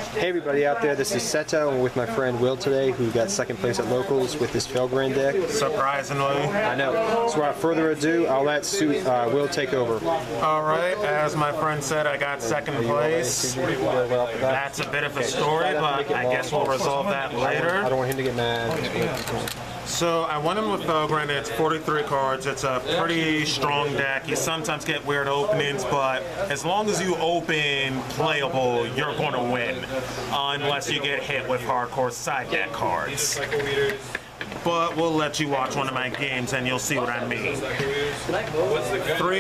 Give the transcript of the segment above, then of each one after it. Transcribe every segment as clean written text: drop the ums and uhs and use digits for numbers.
Hey everybody out there, this is Seto. I'm with my friend Will today, who got second place at Locals with his Felgrand deck. Surprisingly. I know. So without further ado, I'll let Will take over. Alright, as my friend said, I got second place. That's a bit of a story, but I guess we'll resolve that later. I don't want him to get mad. So I went in with Felgrand. It's 43 cards. It's a pretty strong deck. You sometimes get weird openings, but as long as you open playable, you're going to win. Unless you get hit with hardcore side deck cards. But we'll let you watch one of my games and you'll see what I mean. 3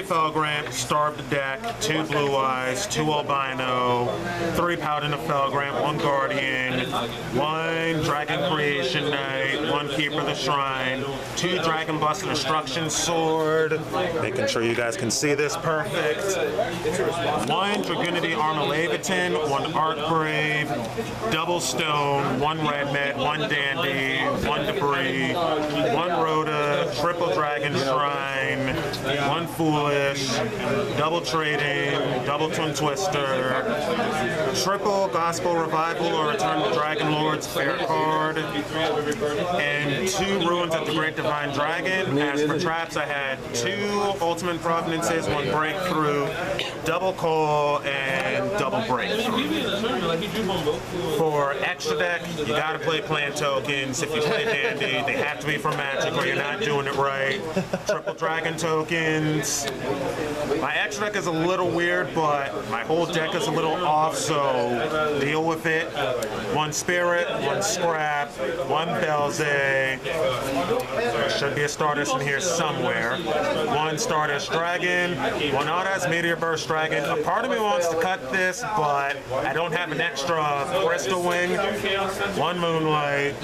Felgrand, starved deck, 2 Blue Eyes, 2 Albino, 3 Paladin of Felgrand, 1 Guardian, 1 Dragon Creation Knight, 1 Keeper of the Shrine, 2 Dragon Buster Destruction Sword, making sure you guys can see this perfect, 1 Dragunity Armor Leviathan, 1 Archbrave, double Stone, 1 Red Med, 1 Dandy, 1 Debris, 1 Rhoda, triple Dragon Shrine, 1 Foolish, double Trading, double Twin Twister, triple Gospel Revival or Return to Dragon Lord's fair card, and 2 Ruins at the Great Divine Dragon. As for traps, I had 2 Ultimate Providences, 1 Breakthrough, double Call, and double Breakthrough. For extra deck, you gotta play plant tokens. If you play Dandy, they have to be from Magic or you're not doing it right. Triple Dragon tokens. My extra deck is a little weird, but my whole deck is a little off, so deal with it. 1 Spirit, 1 Scrap, 1 Belze. Should be a Stardust in here somewhere. 1 Stardust Dragon, 1 Audax Meteor Burst Dragon. A part of me wants to cut this, but I don't have an extra Crystal Wing. 1 Moonlight.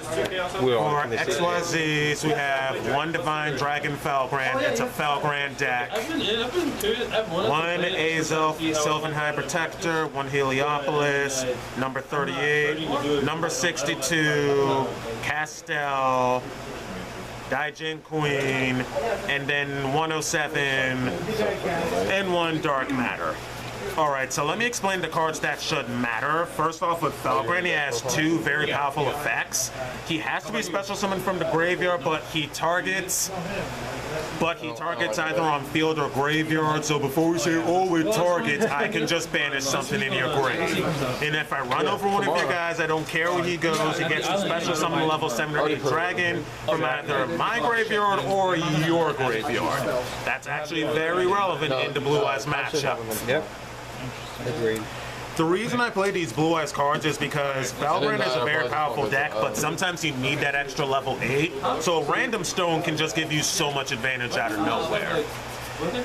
For XYZs, we have 1 Divine Dragon Felgrand. It's a Felgrand deck. 1 Azelf Sylvan High Protector, 1 Heliopolis, number 38, number 62, Castel, Daijin Queen, and then 107, and 1 Dark Matter. Alright, so let me explain the cards that should matter. First off, with Felgrand, he has 2 very powerful effects. He has to be special summoned from the graveyard, but he targets either on field or graveyard. So before we say, oh, it targets, I can just banish something in your grave. And if I run over one of your guys, I don't care where he goes, he gets a special summon level 7 or 8 dragon from either my graveyard or your graveyard. That's actually very relevant in the Blue Eyes matchup. Yep. Agreed. The reason I play these Blue Eyes cards is because Felgrand is a very powerful deck, but sometimes you need that extra level 8. So a random stone can just give you so much advantage out of nowhere.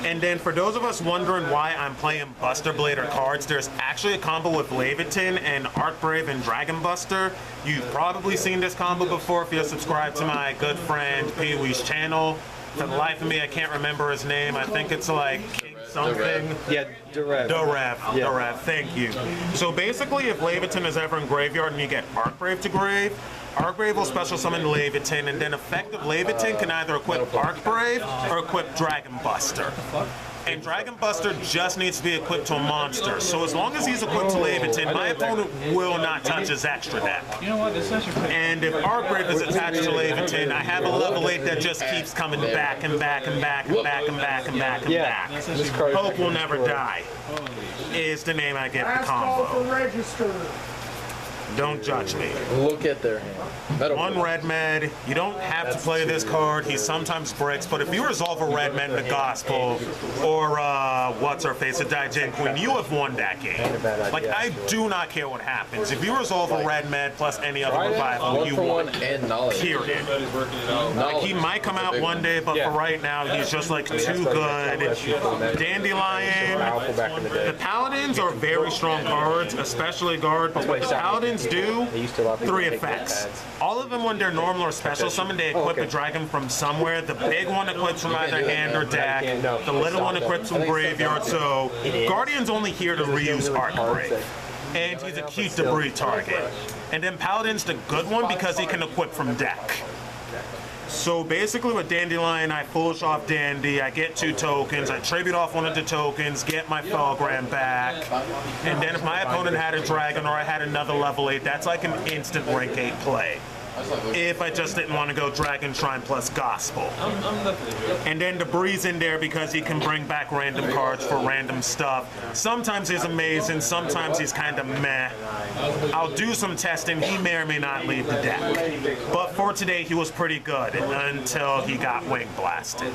And then for those of us wondering why I'm playing Buster Blader cards, there's actually a combo with Leviathan and Archbrave and Dragon Buster. You've probably seen this combo before if you're subscribed to my good friend Pee-wee's channel. For the life of me, I can't remember his name. I think it's like King something. Yeah, Dorev. Dorev, thank you. So basically, if Leviathan is ever in graveyard and you get Archbrave to grave, Archbrave will special summon Leviathan, and then effective Leviathan can either equip Archbrave or equip Dragon Buster. And Dragon Buster just needs to be equipped to a monster. So as long as he's equipped to Leviathan, my opponent will not touch his extra deck. And if Archbrave is attached to Leviathan, I have a level 8 that just keeps coming back and back and back and back and back and back and back. Hope will never die is the name I give the combo. Don't judge me. Look at their hand. 1 Red Med. You don't have to play this card. He sometimes breaks, but if you resolve a Red Med in the Gospel, or what's her face, a Daijin Queen, you have won that game. Like, I do not care what happens. If you resolve a Red Med plus any other revival, you won. Period. Like, he might come out one day, but for right now, he's just like too good. Dandelion. The Paladins are very strong cards, especially guard, but what the Paladins do 3 effects. All of them, when they're normal or special summon, they equip a dragon from somewhere. The big one equips from either hand or deck. The little one equips from graveyard. So Guardian's only here to reuse Archbrave. And he's a cute debris target. And then Paladin's the good one because he can equip from deck. So basically with Dandelion, I foolish off Dandy, I get 2 tokens, I tribute off one of the tokens, get my Felgrand back, and then if my opponent had a dragon or I had another level 8, that's like an instant rank 8 play. If I just didn't want to go Dragon Shrine plus Gospel. And then the Breeze in there because he can bring back random cards for random stuff. Sometimes he's amazing, sometimes he's kind of meh. I'll do some testing, he may or may not leave the deck. But for today, he was pretty good until he got Wing Blasted.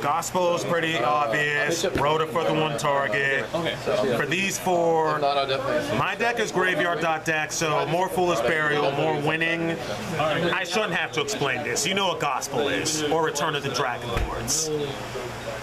Gospel is pretty obvious. Rhoda for the 1 target. For these 4, my deck is graveyard.deck, so more Foolish Burial, more winning. I shouldn't have to explain this. You know what Gospel is, or Return of the Dragon Lords.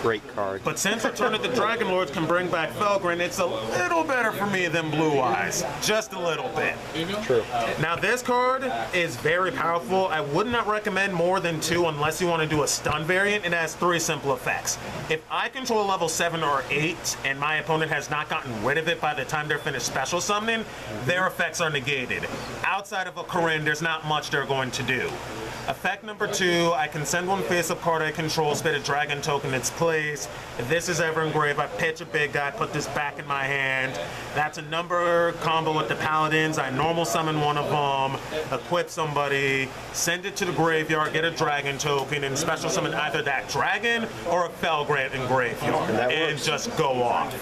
Great card. But since Return of the Dragon Lords can bring back Felgrand, it's a little better for me than Blue Eyes. Just a little bit. True. Now this card is very powerful. I would not recommend more than 2 unless you want to do a stun variant. It has 3 simple effects. If I control level 7 or 8 and my opponent has not gotten rid of it by the time they're finished special summoning, their effects are negated. Outside of a Corinne, there's not much they're going to do. Effect number 2, I can send 1 face-up card I control, spit a dragon token in its place. If this is ever engraved, I pitch a big guy, put this back in my hand. That's a number combo with the Paladins. I normal summon one of them, equip somebody, send it to the graveyard, get a dragon token, and special summon either that dragon or a Felgrand in graveyard, and just go off.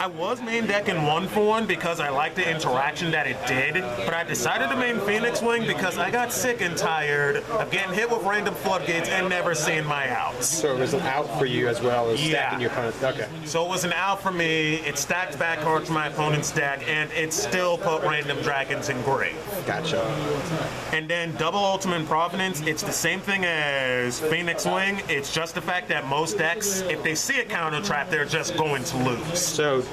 I was main decking 1-for-1 because I liked the interaction that it did, but I decided to main Phoenix Wing because I got sick and tired of getting hit with random floodgates and never seeing my outs. So it was an out for you as well as stacking your opponent. Okay. So it was an out for me, it stacked back cards from my opponent's deck, and it still put random dragons in grave. Gotcha. And then double Ultimate Providence, it's the same thing as Phoenix Wing, it's just the fact that most decks, if they see a counter trap, they're just going to lose. So,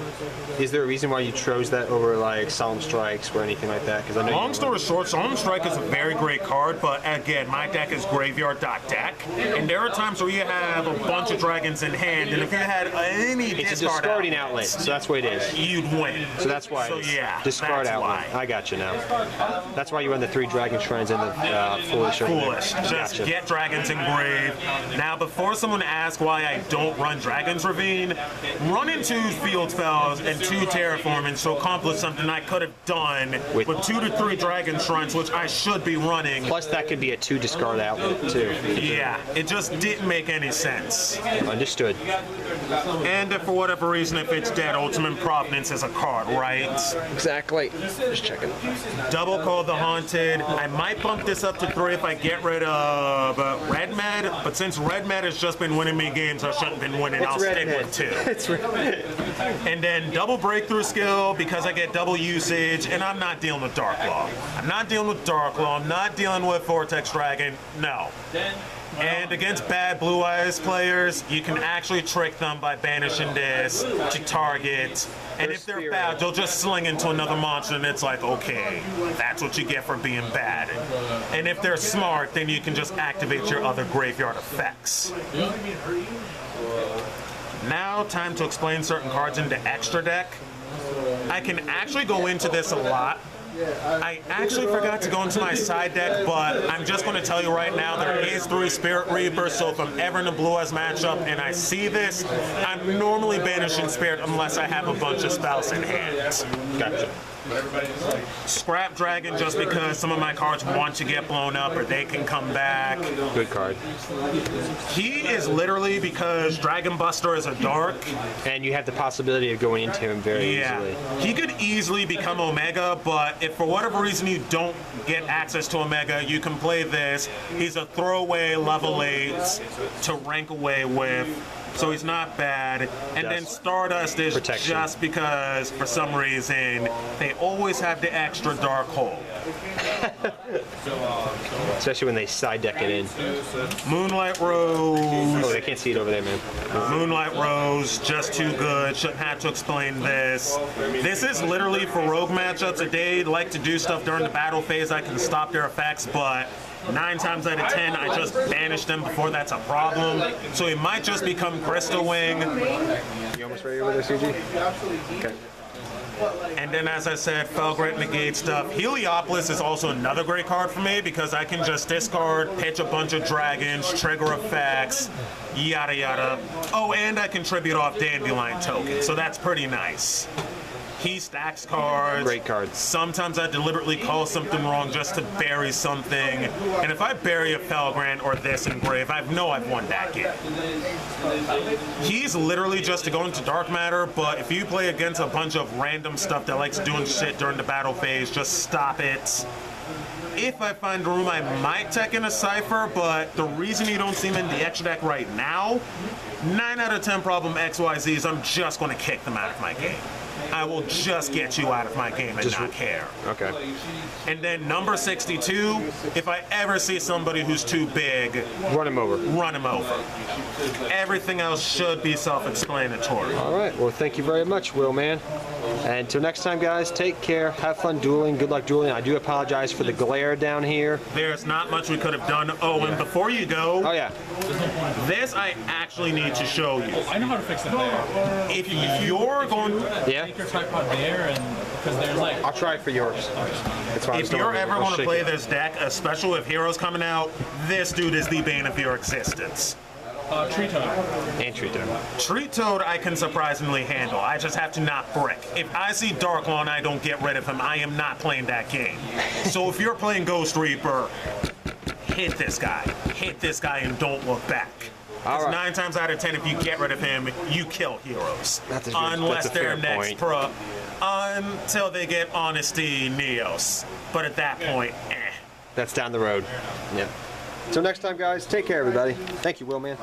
is there a reason why you chose that over like Solemn Strikes or anything like that? Because I know. Long story short, Solemn Strike is a very great card, but again, my deck is graveyard.deck, and there are times where you have a bunch of dragons in hand, and if you had any it's a discarding outlet, so that's what it is. You'd win. So that's why. So yeah, discard outlet. I got you now. That's why you run the 3 dragon shrines and the foolish. Foolish. Just get dragons in grave. Now, before someone asks why I don't run Dragon's Ravine, running 2 field spells and 2 terraforming to accomplish something I could have done with 2 to 3 dragon shrines, which I should be running. Plus, that could be a 2 discard outlet too. Yeah, it just didn't make any sense. Understood. And if for whatever reason, if it's dead, Ultimate Providence is a card, right? Exactly. Just checking. Double Call the Haunted. I might bump this up to 3 if I get rid of Red Med, but since Red Med has just been winning me games I shouldn't have been winning, I'll stick with 2. It's Red. And then double Breakthrough Skill because I get double usage, and I'm not dealing with Dark Law. I'm not dealing with Dark Law. I'm not dealing with Vortex Dragon. No. And against bad Blue Eyes players, you can actually trick them by banishing this to target. And if they're bad, they'll just sling into another monster, and it's like, okay, that's what you get for being bad. And if they're smart, then you can just activate your other graveyard effects. Now, time to explain certain cards in the extra deck. I can actually go into this a lot. I actually forgot to go into my side deck, but I'm just going to tell you right now, there is 3 Spirit Reapers, so if I'm ever in a Blue Eyes matchup and I see this, I'm normally banishing Spirit unless I have a bunch of spells in hand. Gotcha. Scrap Dragon just because some of my cards want to get blown up or they can come back. Good card. He is literally because Dragon Buster is a dark. And you have the possibility of going into him very easily. He could easily become Omega, but if for whatever reason you don't get access to Omega, you can play this. He's a throwaway level 8 to rank away with. So he's not bad. And then Stardust is just because, for some reason, they always have the extra Dark Hole. Especially when they side deck it in. Moonlight Rose. Oh, they can't see it over there, man. Moonlight Rose, just too good. Shouldn't have to explain this. This is literally for rogue matchups. If they like to do stuff during the battle phase, I can stop their effects, but 9 times out of 10, I just banish them before that's a problem. So it might just become Crystal Wing. You almost ready with this, CG? Okay. And then, as I said, Felgrand negate stuff. Heliopolis is also another great card for me because I can just discard, pitch a bunch of dragons, trigger effects, yada yada. Oh, and I contribute off Dandelion tokens, so that's pretty nice. He stacks cards. Great cards. Sometimes I deliberately call something wrong just to bury something. And if I bury a Felgrand or this engrave, I know I've won that game. He's literally just to go into dark matter, but if you play against a bunch of random stuff that likes doing shit during the battle phase, just stop it. If I find room, I might tech in a Cypher, but the reason you don't see him in the extra deck right now, 9 out of 10 problem XYZs, I'm just going to kick them out of my game. I will just get you out of my game and not care. Okay. And then number 62, if I ever see somebody who's too big, Run him over. run him over. Everything else should be self-explanatory. All right. Well, thank you very much, Will, man. And until next time, guys, take care. Have fun dueling. Good luck dueling. I do apologize for the glare down here. There's not much we could have done. Oh, and before you go, Oh, yeah. this I actually need to show you. I know how to fix it there. If you're going, Yeah? Take your tripod there, and because there's like. I'll try it for yours. That's why I'm if still you're over here. ever I'll going to shake play it. this deck, especially with heroes coming out, this dude is the bane of your existence. Tree toad. And treat them. Treat Toad I can surprisingly handle. I just have to not brick. If I see Dark Law and I don't get rid of him, I am not playing that game. So if you're playing Ghost Reaper, hit this guy. Hit this guy and don't look back. All Because right. 9 times out of 10, if you get rid of him, you kill heroes. That's a good- Unless that's a they're fair next point. pro. Until they get Honesty Neos. But at that point, That's down the road. Yeah. Till next time, guys, take care, everybody. Thank you, Will, man.